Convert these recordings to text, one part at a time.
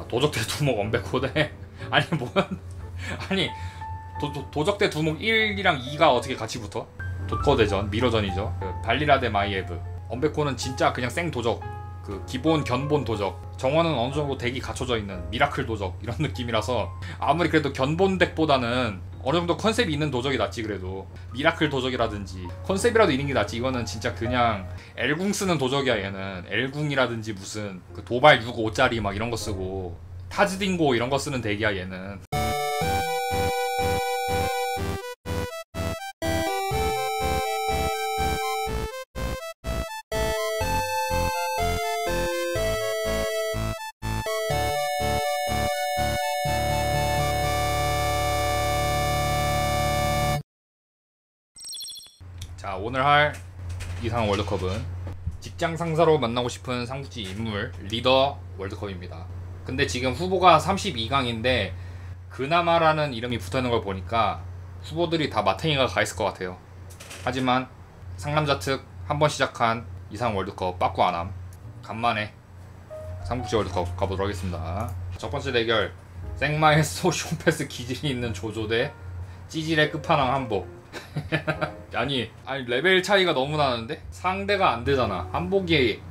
도적대 두목 언베코대 아니 뭐야 아니 도적대 두목 1이랑 2가 어떻게 같이 붙어? 도커대전 미러전이죠. 그 발리라 대 마이에브. 언베코는 진짜 그냥 생 도적, 그 기본 견본 도적. 정원은 어느 정도 덱이 갖춰져 있는 미라클 도적 이런 느낌이라서 아무리 그래도 견본 덱보다는 어느 정도 컨셉이 있는 도적이 낫지. 그래도 미라클 도적이라든지 컨셉이라도 있는 게 낫지. 이거는 진짜 그냥 엘궁 쓰는 도적이야. 얘는 엘궁이라든지 무슨 그 도발 6-5짜리 막 이런 거 쓰고 타즈딩고 이런 거 쓰는 덱이야 얘는. 자, 오늘 할 이상 월드컵은 직장 상사로 만나고 싶은 삼국지 인물 리더 월드컵입니다. 근데 지금 후보가 32강인데 그나마라는 이름이 붙어있는 걸 보니까 후보들이 다 마탱이가 가 있을 것 같아요. 하지만 상남자 특 한번 시작한 이상 월드컵 빠꾸 안함. 간만에 삼국지 월드컵 가보도록 하겠습니다. 첫 번째 대결, 생마의 소시오패스 기질이 있는 조조 대 찌질의 끝판왕 한복. 아니 레벨 차이가 너무 나는데 상대가 안 되잖아. 한복이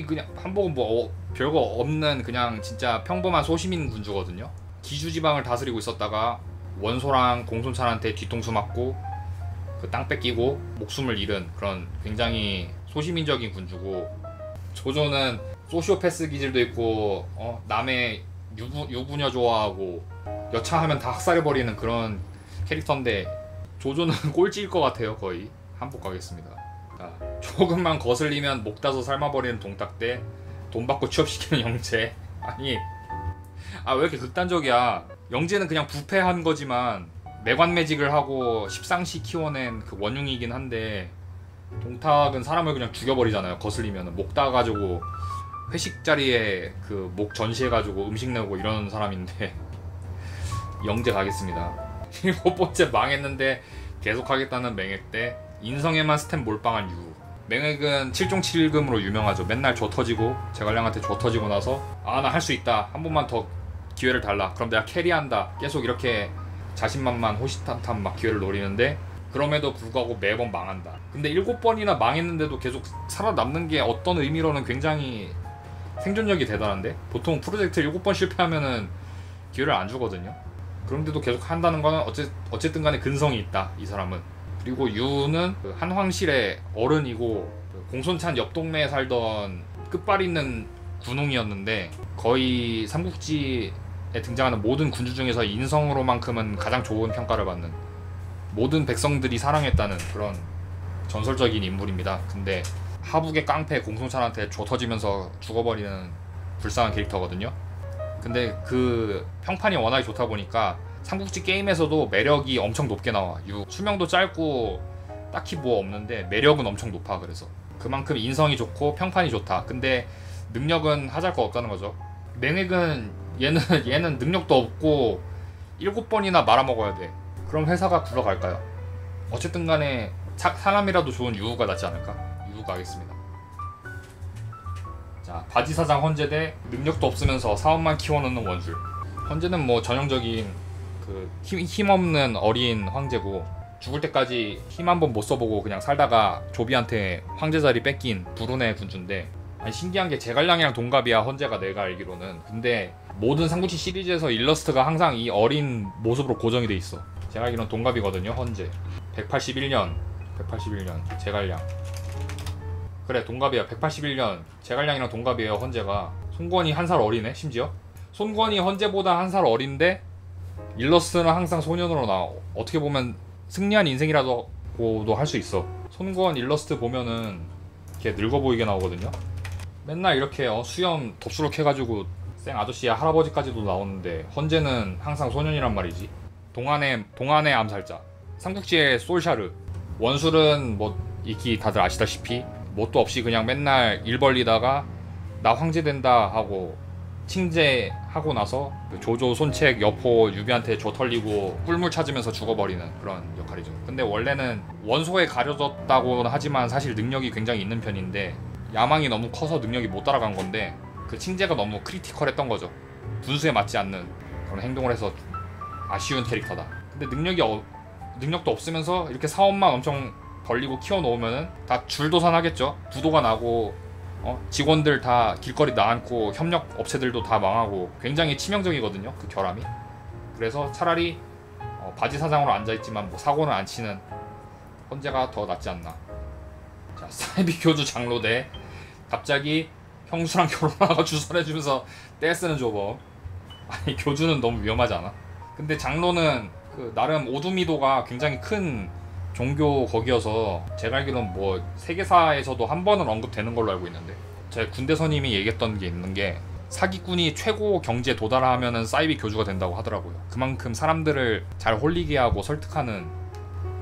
그냥 한복은 뭐 별거 없는 그냥 진짜 평범한 소시민 군주거든요. 기주 지방을 다스리고 있었다가 원소랑 공손찬한테 뒤통수 맞고 그 땅 뺏기고 목숨을 잃은 그런 굉장히 소시민적인 군주고, 조조는 소시오패스 기질도 있고 남의 유부녀 좋아하고 여차하면 다 학살해버리는 그런 캐릭터인데 조조는 꼴찌일 것 같아요. 거의. 한복 가겠습니다. 자, 조금만 거슬리면 목 따서 삶아버리는 동탁대, 돈 받고 취업시키는 영재. 아니 왜 이렇게 극단적이야. 영재는 그냥 부패한 거지만 매관매직을 하고 십상시 키워낸 그 원흉이긴 한데, 동탁은 사람을 그냥 죽여버리잖아요. 거슬리면 목 따가지고 회식 자리에 그 목 전시해가지고 음식 내고 이런 사람인데 영재 가겠습니다. 7번째 망했는데 계속하겠다는 맹획 대 인성에만 스텝 몰빵한 유우. 맹획은 7종 7금으로 유명하죠. 맨날 줘 터지고 제갈량한테 줘 터지고 나서 나 할 수 있다, 한 번만 더 기회를 달라, 그럼 내가 캐리한다, 계속 이렇게 자신만만 호시탐탐 막 기회를 노리는데 그럼에도 불구하고 매번 망한다. 근데 7번이나 망했는데도 계속 살아남는 게 어떤 의미로는 굉장히 생존력이 대단한데, 보통 프로젝트 7번 실패하면은 기회를 안 주거든요. 그런데도 계속 한다는 거는 어쨌든 간에 근성이 있다, 이 사람은. 그리고 유는 그 한황실의 어른이고 그 공손찬 옆 동네에 살던 끝발 있는 군웅이었는데 거의 삼국지에 등장하는 모든 군주 중에서 인성으로만큼은 가장 좋은 평가를 받는, 모든 백성들이 사랑했다는 그런 전설적인 인물입니다. 근데 하북의 깡패 공손찬한테 줘 터지면서 죽어버리는 불쌍한 캐릭터거든요. 근데 그 평판이 워낙에 좋다 보니까 삼국지 게임에서도 매력이 엄청 높게 나와. 수명도 짧고 딱히 뭐 없는데 매력은 엄청 높아. 그래서 그만큼 인성이 좋고 평판이 좋다. 근데 능력은 하잘 거 없다는 거죠. 맹획은 얘는 능력도 없고 7번이나 말아먹어야 돼. 그럼 회사가 굴러갈까요? 어쨌든 간에 사람이라도 좋은 유우가 낫지 않을까? 유우 가겠습니다. 자, 바지사장 헌재 대 능력도 없으면서 사업만 키워놓는 원술. 헌재는 뭐 전형적인 그 힘없는 어린 황제고, 죽을 때까지 힘 한 번 못 써보고 그냥 살다가 조비한테 황제 자리 뺏긴 불운의 군주인데, 아니 신기한 게 제갈량이랑 동갑이야 헌재가, 내가 알기로는. 근데 모든 삼국지 시리즈에서 일러스트가 항상 이 어린 모습으로 고정이 돼 있어. 제가 알기로는 동갑이거든요. 헌재 181년 제갈량. 그래 동갑이야. 181년 제갈량이랑 동갑이에요. 헌재가. 손권이 한 살 어리네. 심지어 손권이 헌재보다 한 살 어린데 일러스트는 항상 소년으로 나와. 어떻게 보면 승리한 인생이라고도 할 수 있어. 손권 일러스트 보면은 걔 늙어 보이게 나오거든요. 맨날 이렇게 수염 덥수룩 해가지고 쌩 아저씨야 할아버지까지도 나오는데 헌재는 항상 소년이란 말이지. 동안의 암살자, 삼국지의 솔샤르. 원술은 뭐 익히 다들 아시다시피 뭣도 없이 그냥 맨날 일 벌리다가 나 황제 된다 하고 칭제하고 나서 조조 손책 여포 유비한테 줘 털리고 꿀물 찾으면서 죽어버리는 그런 역할이죠. 근데 원래는 원소에 가려졌다고 하지만 사실 능력이 굉장히 있는 편인데 야망이 너무 커서 능력이 못 따라간 건데, 그 칭제가 너무 크리티컬했던 거죠. 분수에 맞지 않는 그런 행동을 해서 아쉬운 캐릭터다. 근데 능력도 없으면서 이렇게 사업만 엄청 벌리고 키워놓으면은 다 줄도산하겠죠. 부도가 나고 직원들 다 길거리 나앉고 협력 업체들도 다 망하고 굉장히 치명적이거든요. 그 결함이. 그래서 차라리 바지 사장으로 앉아있지만 뭐 사고는 안 치는 헌재가 더 낫지 않나. 자, 사이비 교주 장로 대 갑자기 형수랑 결혼하고 주선해주면서 떼쓰는 조법. 아니 교주는 너무 위험하지 않아? 근데 장로는 그 나름 오두미도가 굉장히 큰 종교 거기여서 제가 알기로는 뭐 세계사에서도 한 번은 언급되는 걸로 알고 있는데, 제 군대 선임이 얘기했던 게 있는 게 사기꾼이 최고 경지에 도달하면은 사이비 교주가 된다고 하더라고요. 그만큼 사람들을 잘 홀리게 하고 설득하는,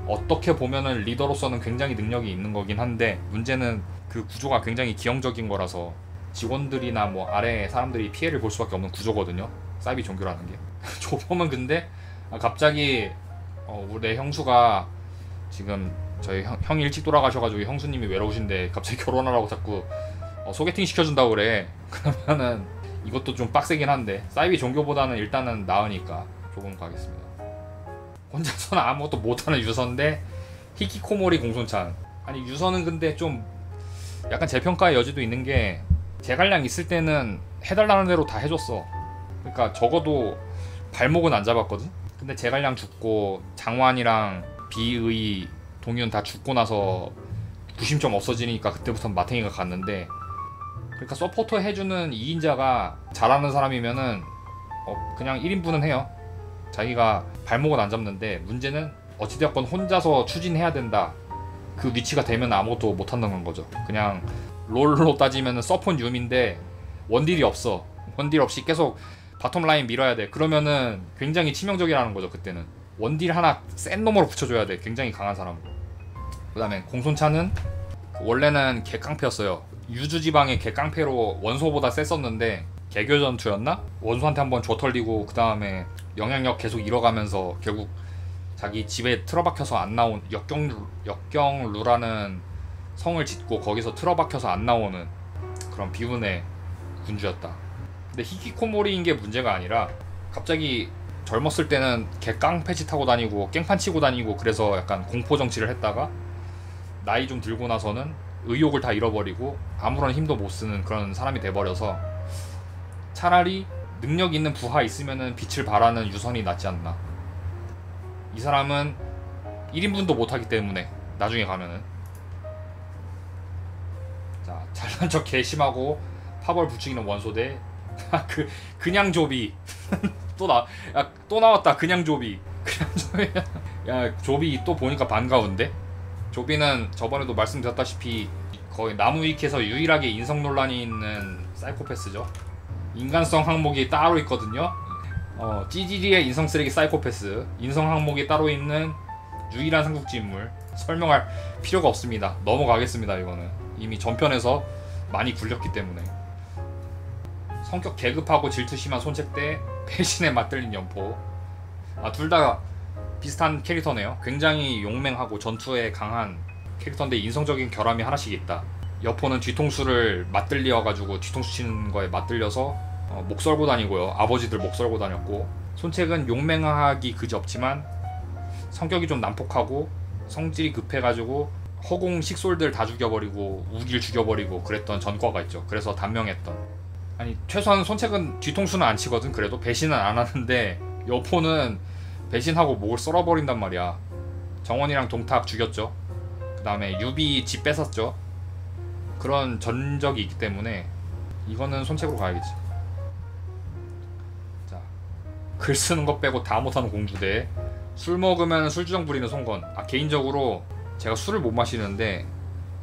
어떻게 보면은 리더로서는 굉장히 능력이 있는 거긴 한데 문제는 그 구조가 굉장히 기형적인 거라서 직원들이나 뭐 아래 사람들이 피해를 볼 수밖에 없는 구조거든요. 사이비 종교라는 게. 조범은 근데 갑자기 우리 내 형수가 지금 저희 형이 일찍 돌아가셔가지고 형수님이 외로우신데 갑자기 결혼하라고 자꾸 소개팅 시켜준다고 그래. 그러면은 이것도 좀 빡세긴 한데 사이비 종교보다는 일단은 나으니까 조금 가겠습니다. 혼자서는 아무것도 못하는 유서인데 히키코모리 공손찬. 아니 유서는 근데 좀 약간 재평가의 여지도 있는 게 제갈량 있을 때는 해달라는 대로 다 해줬어. 그러니까 적어도 발목은 안 잡았거든. 근데 제갈량 죽고 장완이랑 비의 동윤 다 죽고 나서 구심점 없어지니까 그때부터 마탱이가 갔는데, 그러니까 서포터 해주는 2인자가 잘하는 사람이면은 그냥 1인분은 해요. 자기가 발목은 안 잡는데 문제는 어찌되었건 혼자서 추진해야 된다. 그 위치가 되면 아무것도 못한다는 거죠. 그냥 롤로 따지면은 서폰 유미인데 원딜이 없어. 원딜 없이 계속 바텀라인 밀어야 돼. 그러면은 굉장히 치명적이라는 거죠. 그때는 원딜 하나 센 놈으로 붙여줘야 돼. 굉장히 강한 사람으로. 그 다음에 공손차는 원래는 개깡패였어요. 유주지방의 개깡패로 원소보다 셌었는데 개교전투였나? 원소한테 한번 줘털리고 그 다음에 영향력 계속 잃어가면서 결국 자기 집에 틀어박혀서 안 나온 역경루라는 성을 짓고 거기서 틀어박혀서 안 나오는 그런 비운의 군주였다. 근데 히키코모리인 게 문제가 아니라 갑자기 젊었을 때는 개깡패치 타고 다니고 깽판 치고 다니고 그래서 약간 공포정치를 했다가 나이 좀 들고 나서는 의욕을 다 잃어버리고 아무런 힘도 못 쓰는 그런 사람이 돼버려서 차라리 능력 있는 부하 있으면은 빛을 발하는 유선이 낫지 않나. 이 사람은 1인분도 못하기 때문에 나중에 가면은. 자, 잘난 척 개심하고 파벌 부추기는 원소 대 그냥 조비. 또 나왔다. 그냥 조비. 그냥 조비. 야, 조비 또 보니까 반가운데. 조비는 저번에도 말씀드렸다시피 거의 나무위키에서 유일하게 인성 논란이 있는 사이코패스죠. 인간성 항목이 따로 있거든요. 찌질이의 인성 쓰레기 사이코패스. 인성 항목이 따로 있는 유일한 삼국지 인물. 설명할 필요가 없습니다. 넘어가겠습니다. 이거는 이미 전편에서 많이 굴렸기 때문에. 성격 계급하고 질투 심한 손책 대 배신에 맞들린 연포. 둘 다 비슷한 캐릭터네요. 굉장히 용맹하고 전투에 강한 캐릭터인데 인성적인 결함이 하나씩 있다. 여포는 뒤통수를 맞들려가지고 뒤통수 치는 거에 맞들려서 목 썰고 다니고요. 아버지들 목 썰고 다녔고, 손책은 용맹하기 그지없지만 성격이 좀 난폭하고 성질이 급해가지고 허공 식솔들 다 죽여버리고 우길 죽여버리고 그랬던 전과가 있죠. 그래서 단명했던. 아니 최소한 손책은 뒤통수는 안 치거든. 그래도 배신은 안 하는데 여포는 배신하고 목을 썰어버린단 말이야. 정원이랑 동탁 죽였죠. 그 다음에 유비 집 뺏었죠. 그런 전적이 있기 때문에 이거는 손책으로 가야겠지. 자, 글 쓰는 것 빼고 다 못하는 공주 대 술 먹으면 술주정 부리는 송건. 개인적으로 제가 술을 못 마시는데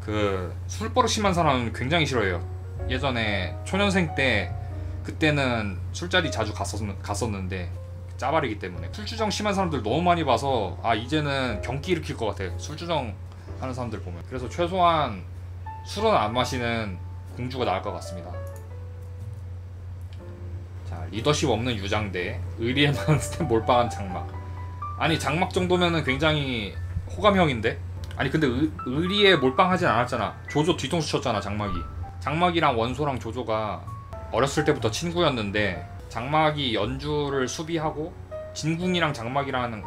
그 술버릇 심한 사람은 굉장히 싫어해요. 예전에 초년생 때 그때는 술자리 자주 갔었는데 짜발이기 때문에 술주정 심한 사람들 너무 많이 봐서 이제는 경기 일으킬 것 같아. 술주정 하는 사람들 보면. 그래서 최소한 술은 안 마시는 공주가 나을 것 같습니다. 자, 리더십 없는 유장 대 의리에만 스텝 몰빵한 장막. 아니 장막 정도면은 굉장히 호감형인데. 아니 근데 의리에 몰빵하진 않았잖아. 조조 뒤통수 쳤잖아. 장막이랑 원소랑 조조가 어렸을 때부터 친구였는데 장막이 연주를 수비하고 진궁이랑 장막이랑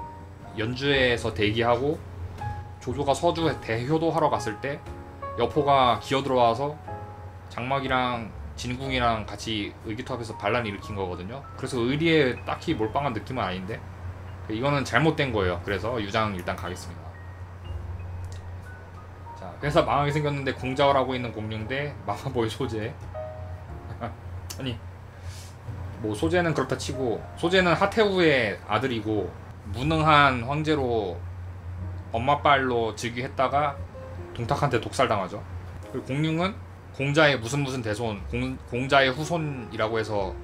연주에서 대기하고 조조가 서주 대효도하러 갔을 때 여포가 기어들어와서 장막이랑 진궁이랑 같이 의기투합해서 반란을 일으킨 거거든요. 그래서 의리에 딱히 몰빵한 느낌은 아닌데 이거는 잘못된 거예요. 그래서 유장 일단 가겠습니다. 자, 회사 망하게 생겼는데 공자를 하고 있는 공룡대 마마보이 소재. 아니 뭐 소재는 그렇다 치고, 소재는 하태우의 아들이고 무능한 황제로 엄마 빨로 즉위했다가 동탁한테 독살당하죠. 그리고 공룡은 공자의 무슨 대손, 공자의 후손이라고 해서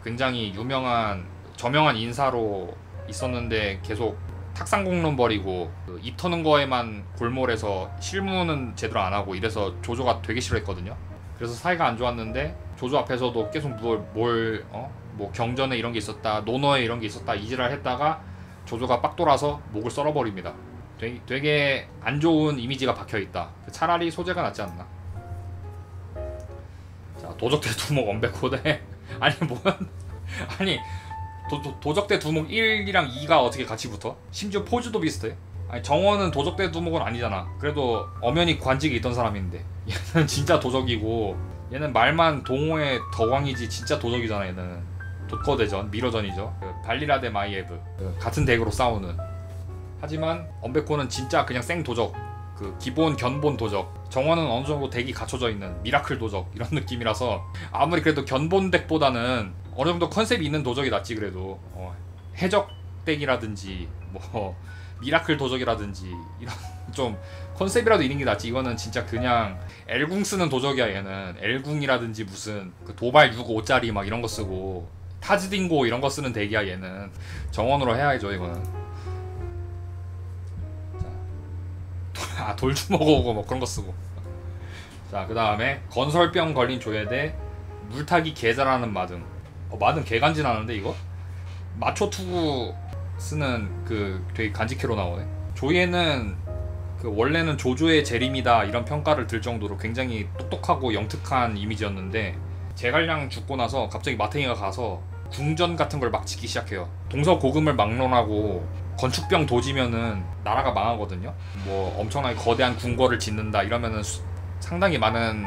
굉장히 유명한 저명한 인사로 있었는데 계속 탁상공론 버리고 입 터는 거에만 골몰해서 실무는 제대로 안 하고 이래서 조조가 되게 싫어했거든요. 그래서 사이가 안 좋았는데 조조 앞에서도 계속 뭐 경전에 이런 게 있었다, 논어에 이런 게 있었다 이지랄 했다가 조조가 빡 돌아서 목을 썰어버립니다. 되게 안 좋은 이미지가 박혀있다. 차라리 소재가 낫지 않나. 자, 도적대 두목 엄백호대. 아니 아니 도적대 두목 1이랑 2가 어떻게 같이 붙어? 심지어 포즈도 비슷해. 아니 정원은 도적대 두목은 아니잖아. 그래도 엄연히 관직이 있던 사람인데 얘는 진짜 도적이고, 얘는 말만 동호의 덕왕이지 진짜 도적이잖아. 얘는 돛거대전, 미러전이죠. 발리라 대 마이에브 같은 덱으로 싸우는. 하지만 엄백호는 진짜 그냥 생 도적, 기본 견본 도적. 정원은 어느 정도 덱이 갖춰져 있는 미라클 도적 이런 느낌이라서 아무리 그래도 견본 덱보다는 어느 정도 컨셉이 있는 도적이 낫지. 그래도 해적 덱이라든지 뭐 미라클 도적이라든지 이런 좀 컨셉이라도 있는 게 낫지. 이거는 진짜 그냥 엘궁 쓰는 도적이야. 얘는 엘궁이라든지 무슨 도발 6-5짜리 막 이런 거 쓰고 타즈딩고 이런 거 쓰는 덱이야. 얘는 정원으로 해야죠 이거는. 돌주먹 오고 뭐 그런 거 쓰고. 자, 그 다음에 건설병 걸린 조예대 물타기 개 잘하는 마등. 마등 개 간지나는데 이거? 마초 투구 쓰는 되게 간직해로 나오네. 조예는 원래는 조조의 재림이다 이런 평가를 들 정도로 굉장히 똑똑하고 영특한 이미지였는데 제갈량 죽고 나서 갑자기 마탱이가 가서 궁전 같은 걸 막 짓기 시작해요. 동서고금을 막론하고 건축병 도지면은 나라가 망하거든요. 뭐 엄청나게 거대한 궁궐을 짓는다 이러면은 상당히 많은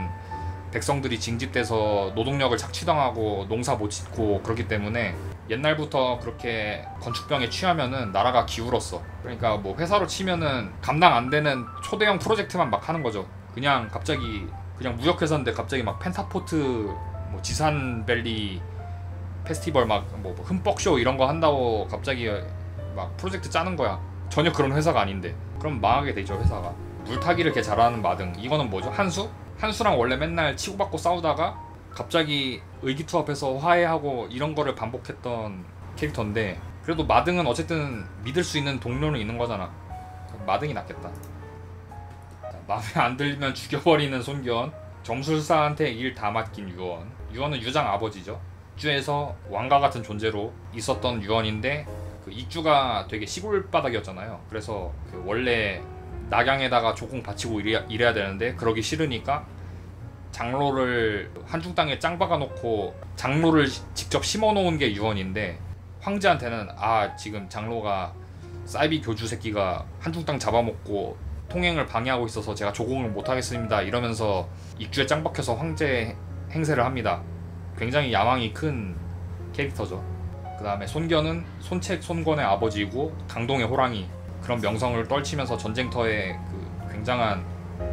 백성들이 징집돼서 노동력을 착취당하고 농사 못 짓고 그렇기 때문에 옛날부터 그렇게 건축병에 취하면은 나라가 기울었어. 그러니까 뭐 회사로 치면은 감당 안 되는 초대형 프로젝트만 막 하는 거죠. 그냥 갑자기 그냥 무역회사인데 갑자기 막 펜타포트 뭐 지산밸리 페스티벌 막 뭐 흠뻑쇼 이런 거 한다고 갑자기 막 프로젝트 짜는 거야. 전혀 그런 회사가 아닌데. 그럼 망하게 되죠 회사가. 물타기를 개 잘하는 마등. 이거는 뭐죠? 한수? 한수랑 원래 맨날 치고받고 싸우다가 갑자기 의기투합해서 화해하고 이런 거를 반복했던 캐릭터인데, 그래도 마등은 어쨌든 믿을 수 있는 동료는 있는 거잖아. 마등이 낫겠다. 자, 마음에 안 들면 죽여버리는 손견. 점술사한테 일 다 맡긴 유언. 유언은 유장 아버지죠. 입주에서 왕과 같은 존재로 있었던 유언인데 입주가 되게 시골 바닥이었잖아요. 그래서 원래 낙양에다가 조공 바치고 이래야 되는데 그러기 싫으니까 장로를 한중 땅에 짱 박아놓고 장로를 직접 심어놓은 게 유언인데, 황제한테는 지금 장로가 사이비 교주 새끼가 한중 땅 잡아먹고 통행을 방해하고 있어서 제가 조공을 못하겠습니다 이러면서 입주에 짱 박혀서 황제 행세를 합니다. 굉장히 야망이 큰 캐릭터죠. 그 다음에 손견은 손책 손권의 아버지이고 강동의 호랑이, 그런 명성을 떨치면서 전쟁터에 굉장한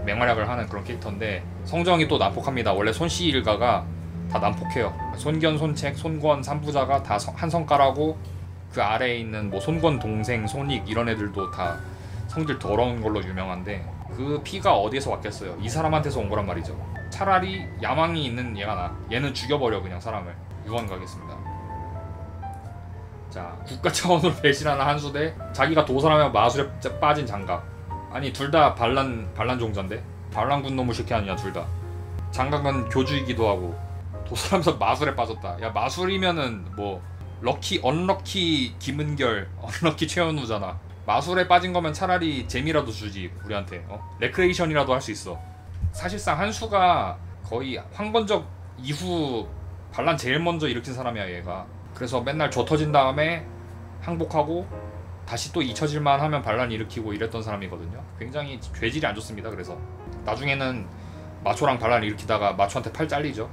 맹활약을 하는 그런 캐릭터인데 성정이 또 난폭합니다. 원래 손씨 일가가 다 난폭해요. 손견, 손책, 손권 3부자가 다 한 성깔하고 그 아래에 있는 뭐 손권 동생, 손익 이런 애들도 다 성질 더러운 걸로 유명한데 그 피가 어디에서 왔겠어요. 이 사람한테서 온 거란 말이죠. 차라리 야망이 있는 얘가 나. 얘는 죽여버려 그냥 사람을. 유언 가겠습니다. 자, 국가 차원으로 배신하는 한수 대 자기가 도살하면 마술에 빠진 장갑. 아니 둘 다 반란 종자인데? 반란군 놈의 새끼 아니야 둘 다. 장갑은 교주이기도 하고 도살하면서 마술에 빠졌다. 야, 마술이면은 뭐 럭키, 언럭키 김은결, 언럭키 최현우잖아. 마술에 빠진 거면 차라리 재미라도 주지 우리한테. 레크레이션이라도 할 수 있어. 사실상 한수가 거의 황건적 이후 반란 제일 먼저 일으킨 사람이야 얘가. 그래서 맨날 조 터진 다음에 항복하고 다시 또 잊혀질만 하면 반란 일으키고 이랬던 사람이거든요. 굉장히 죄질이 안 좋습니다. 그래서 나중에는 마초랑 반란 일으키다가 마초한테 팔 잘리죠.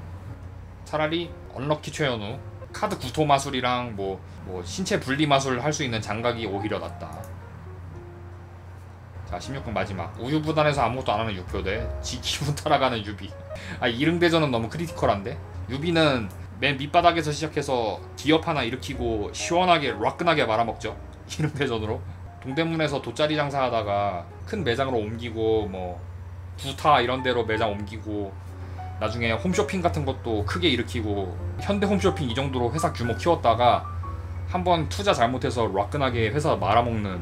차라리 언럭키 최현우 카드 구토 마술이랑 뭐 신체 분리 마술 할 수 있는 장각이 오히려 낫다. 자 16강 마지막 우유부단에서 아무것도 안 하는 유표 대 지키분 따라가는 유비. 아 이릉대전은 너무 크리티컬한데? 유비는 맨 밑바닥에서 시작해서 기업 하나 일으키고 시원하게 락끈하게 말아먹죠. 이릉대전으로. 동대문에서 돗자리 장사하다가 큰 매장으로 옮기고 뭐 부타 이런 데로 매장 옮기고 나중에 홈쇼핑 같은 것도 크게 일으키고 현대 홈쇼핑 이 정도로 회사 규모 키웠다가 한번 투자 잘못해서 락끈하게 회사 말아먹는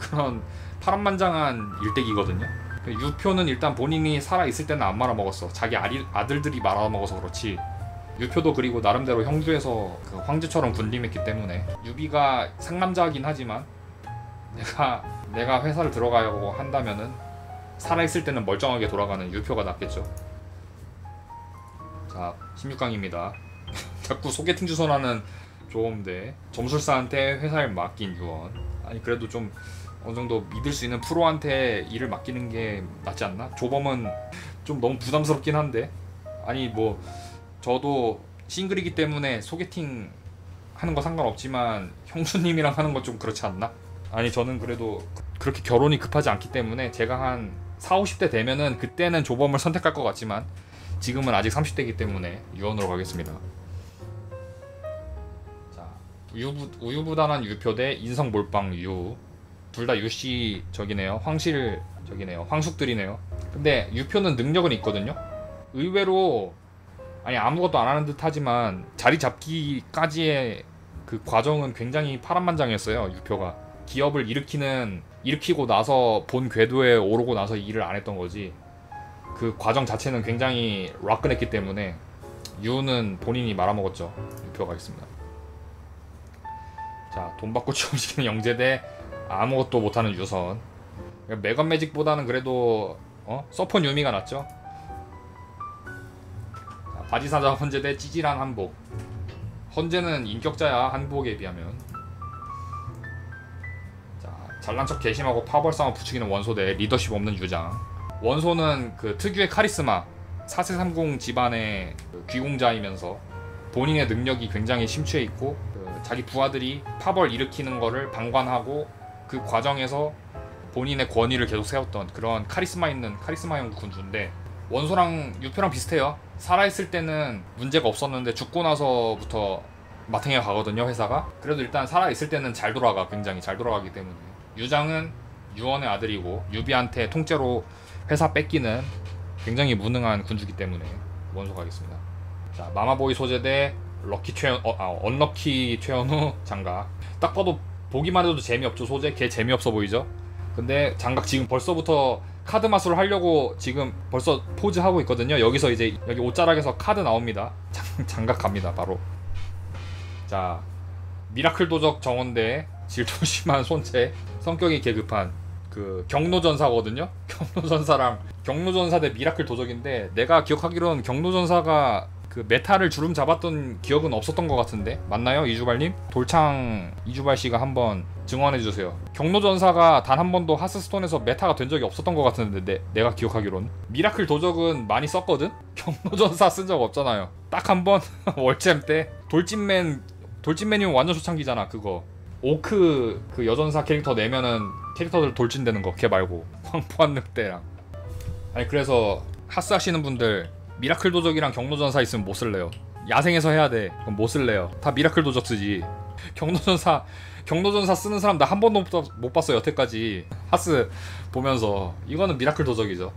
그런 파란만장한 일대기거든요. 유표는 일단 본인이 살아있을 때는 안 말아먹었어. 자기 아들들이 말아먹어서 그렇지. 유표도 그리고 나름대로 형주에서 그 황제처럼 군림했기 때문에. 유비가 상남자이긴 하지만 내가 회사를 들어가려고 한다면은 살아있을 때는 멀쩡하게 돌아가는 유표가 낫겠죠. 자 16강입니다. 자꾸 소개팅 주선하는 조범대 점술사한테 회사를 맡긴 유언. 아니 그래도 좀 어느정도 믿을 수 있는 프로한테 일을 맡기는 게 낫지 않나? 조범은 좀 너무 부담스럽긴 한데. 아니 뭐 저도 싱글이기 때문에 소개팅 하는 거 상관없지만 형수님이랑 하는 건 좀 그렇지 않나? 아니 저는 그래도 그렇게 결혼이 급하지 않기 때문에 제가 한 40, 50대 되면은 그때는 조범을 선택할 것 같지만 지금은 아직 30대이기 때문에 유언으로 가겠습니다. 자 우유부단한 유표 대 인성 몰빵 유. 둘 다 유씨 저기네요. 황실 저기네요. 황숙들이네요. 근데 유표는 능력은 있거든요. 의외로 아니 아무것도 안 하는 듯 하지만 자리 잡기까지의 그 과정은 굉장히 파란만장했어요. 유표가 기업을 일으키고 나서 본 궤도에 오르고 나서 일을 안 했던 거지. 그 과정 자체는 굉장히 락끈했기 때문에 유는 본인이 말아먹었죠. 유표가 있습니다. 자 돈 받고 취업시키는 영재 대 아무것도 못하는 유선. 메건 매직보다는 그래도 서폰 유미가 낫죠. 자, 바지사자 헌재 대 찌질한 한복. 헌재는 인격자야 한복에 비하면. 자 잘난 척 개심하고 파벌상을 부추기는 원소 대 리더십 없는 유장. 원소는 그 특유의 카리스마 4세30 집안의 그 귀공자이면서 본인의 능력이 굉장히 심취해 있고 그 자기 부하들이 파벌 일으키는 거를 방관하고 그 과정에서 본인의 권위를 계속 세웠던 그런 카리스마 있는 카리스마형 군주인데 원소랑 유표랑 비슷해요. 살아있을 때는 문제가 없었는데 죽고 나서부터 마탱이가 가거든요 회사가. 그래도 일단 살아있을 때는 잘 돌아가. 굉장히 잘 돌아가기 때문에. 유장은 유언의 아들이고 유비한테 통째로 회사 뺏기는 굉장히 무능한 군주기 때문에 원소 가겠습니다. 자 마마보이 소재 대 언럭키 최현우 장각. 딱 봐도 보기만 해도 재미없죠. 소재 걔 재미없어 보이죠. 근데 장각 지금 벌써부터 카드 마술을 하려고 지금 벌써 포즈 하고 있거든요. 여기서 이제 여기 옷자락에서 카드 나옵니다. 장각 갑니다 바로. 자 미라클 도적 정원대 질투 심한 손채. 성격이 개급한 그 경로전사거든요. 경로전사 대 미라클 도적인데 내가 기억하기로는 경로전사가 그 메타를 주름 잡았던 기억은 없었던 것 같은데 맞나요 이주발님? 돌창 이주발씨가 한번 증언해주세요. 경로전사가 단 한 번도 하스스톤에서 메타가 된 적이 없었던 것 같은데 내가 기억하기로는. 미라클 도적은 많이 썼거든? 경로전사 쓴 적 없잖아요. 딱 한 번 월챔 때 돌진맨이면 완전 초창기잖아 그거. 오크 그 여전사 캐릭터 내면은 캐릭터들 돌진되는 거 걔 말고 황포한 늑대랑. 아니 그래서 하스 하시는 분들 미라클 도적이랑 경로전사 있으면 못 쓸래요. 야생에서 해야 돼. 그럼 못 쓸래요. 다 미라클 도적 쓰지. 경로전사 쓰는 사람 나 한 번도 못 봤어 여태까지. 하스 보면서 이거는 미라클 도적이죠.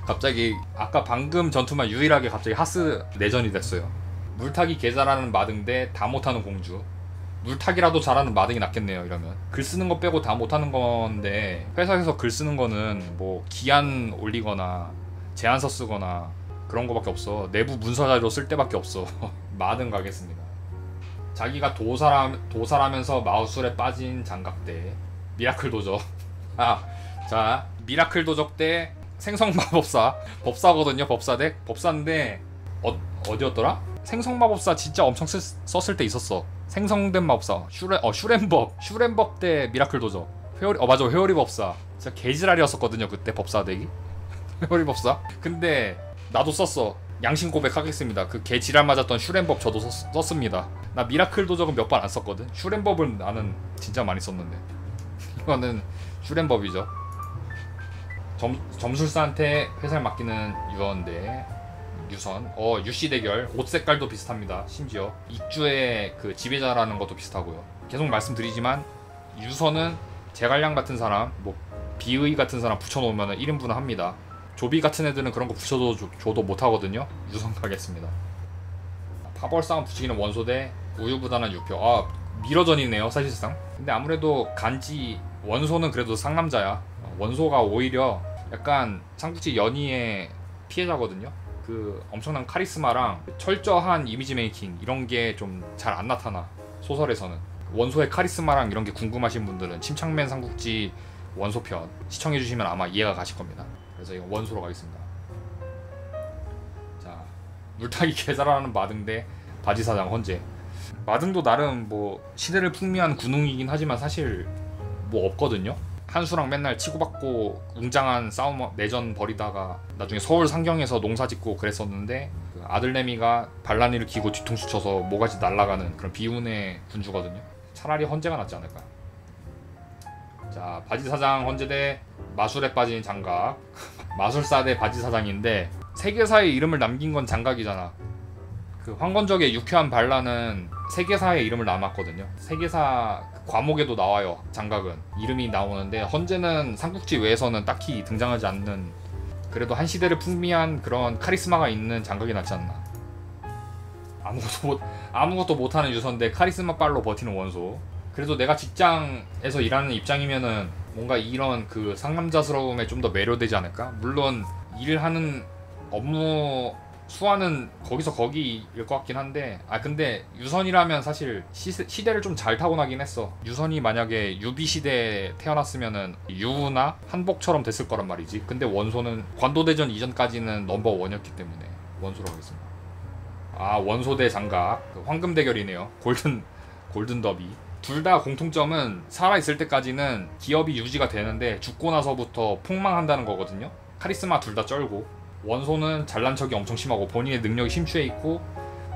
갑자기 아까 방금 전투만 유일하게 갑자기 하스 내전이 됐어요. 물타기 개 잘하는 마등 대 다 못하는 공주. 물타기라도 잘하는 마등이 낫겠네요 이러면. 글 쓰는 거 빼고 다 못하는 건데 회사에서 글 쓰는 거는 뭐 기한 올리거나 제안서 쓰거나 그런 거밖에 없어. 내부 문서 자료 쓸 때밖에 없어. 마등 가겠습니다. 자기가 도사라면서 마우술에 빠진 장각 대 미라클 도적. 자 미라클 도적 대 생성마법사 법사거든요. 법사덱 법사인데 어디였더라? 생성마법사 진짜 엄청 썼을 때 있었어. 생성된 마법사 슈렘법 대 미라클 도저 맞아 회오리 법사 진짜 개지랄이었었거든요 그때 법사덱이. 회오리 법사 근데 나도 썼어. 양심 고백하겠습니다. 그 개지랄 맞았던 슈렘법 저도 썼습니다. 나 미라클 도적은 몇 번 안 썼거든. 슈렘법은 나는 진짜 많이 썼는데 이거는 슈렘법이죠. 점술사한테 회사를 맡기는 유선 유씨 대결 옷 색깔도 비슷합니다. 심지어 입주의 그 지배자라는 것도 비슷하고요. 계속 말씀드리지만 유선은 제갈량 같은 사람 뭐 비의 같은 사람 붙여놓으면 1인분은 합니다. 조비 같은 애들은 그런 거 붙여줘도 못하거든요. 유선 가겠습니다. 파벌 싸움 붙이기는 원소 대 우유부단한 유표. 미러전이네요 사실상. 근데 아무래도 간지 원소는 그래도 상남자야. 원소가 오히려 약간 삼국지 연의의 피해자거든요. 그 엄청난 카리스마랑 철저한 이미지 메이킹 이런 게 좀 잘 안 나타나 소설에서는. 원소의 카리스마랑 이런 게 궁금하신 분들은 침착맨 삼국지 원소편 시청해주시면 아마 이해가 가실 겁니다. 그래서 이거 원소로 가겠습니다. 자, 물타기 개잘하는 마등 대 바지사장 헌재. 마등도 나름 뭐 시대를 풍미한 군웅이긴 하지만 사실 뭐 없거든요. 한수랑 맨날 치고받고 웅장한 싸움 내전 벌이다가 나중에 서울 상경에서 농사 짓고 그랬었는데 그 아들내미가 반란이를 기고 뒤통수 쳐서 모가지 날아가는 그런 비운의 군주거든요. 차라리 헌재가 낫지 않을까. 자, 바지사장 헌재 대 마술에 빠진 장각. 마술사 대 바지사장인데 세계사의 이름을 남긴 건 장각이잖아. 그 황건적의 유쾌한 반란은 세계사의 이름을 남았거든요. 세계사 과목에도 나와요. 장각은 이름이 나오는데 헌재는 삼국지 외에서는 딱히 등장하지 않는, 그래도 한 시대를 풍미한 그런 카리스마가 있는 장각이 낫지 않나. 아무것도 못하는 유선데 카리스마 빨로 버티는 원소. 그래도 내가 직장에서 일하는 입장이면은 뭔가 이런 그 상남자스러움에 좀 더 매료되지 않을까? 물론 일하는 업무 수완은 거기서 거기일 것 같긴 한데, 근데 유선이라면 사실 시대를 좀 잘 타고나긴 했어. 유선이 만약에 유비시대에 태어났으면은 유우나 한복처럼 됐을 거란 말이지. 근데 원소는 관도대전 이전까지는 넘버원이었기 때문에 원소로 하겠습니다. 원소 대 장각, 그 황금 대결이네요. 골든 더비. 둘 다 공통점은 살아있을 때까지는 기업이 유지가 되는데 죽고 나서부터 폭망한다는 거거든요. 카리스마 둘 다 쩔고, 원소는 잘난 척이 엄청 심하고 본인의 능력이 심취해 있고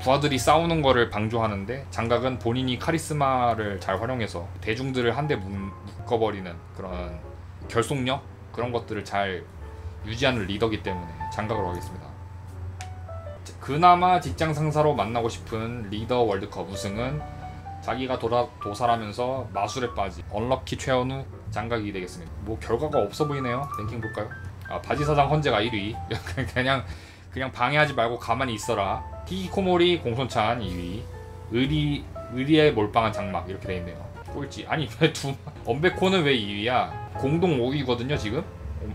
부하들이 싸우는 거를 방조하는데, 장각은 본인이 카리스마를 잘 활용해서 대중들을 한데 묶어버리는 그런 결속력, 그런 것들을 잘 유지하는 리더기 때문에 장각으로 하겠습니다. 그나마 직장 상사로 만나고 싶은 리더 월드컵 우승은 자기가 도살하면서 마술에 빠진 언럭키 최현우 장각이 되겠습니다. 뭐 결과가 없어 보이네요. 랭킹 볼까요? 바지사장 헌재가 1위. 그냥 방해하지 말고 가만히 있어라. 히키코모리 공손찬 2위. 의리에 몰빵한 장막 이렇게 돼 있네요. 꼴찌. 아니 왜 엄베코는 왜 2위야? 공동 5위거든요 지금.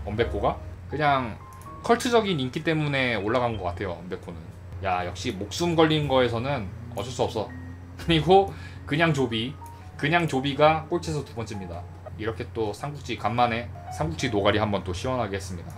엄베코가 그냥 컬트적인 인기 때문에 올라간 것 같아요. 엄베코는. 야, 역시 목숨 걸린 거에서는 어쩔 수 없어. 그리고 그냥 조비가 꼴찌에서 두 번째입니다. 이렇게 또 삼국지 간만에 삼국지 노가리 한번 또 시원하게 했습니다.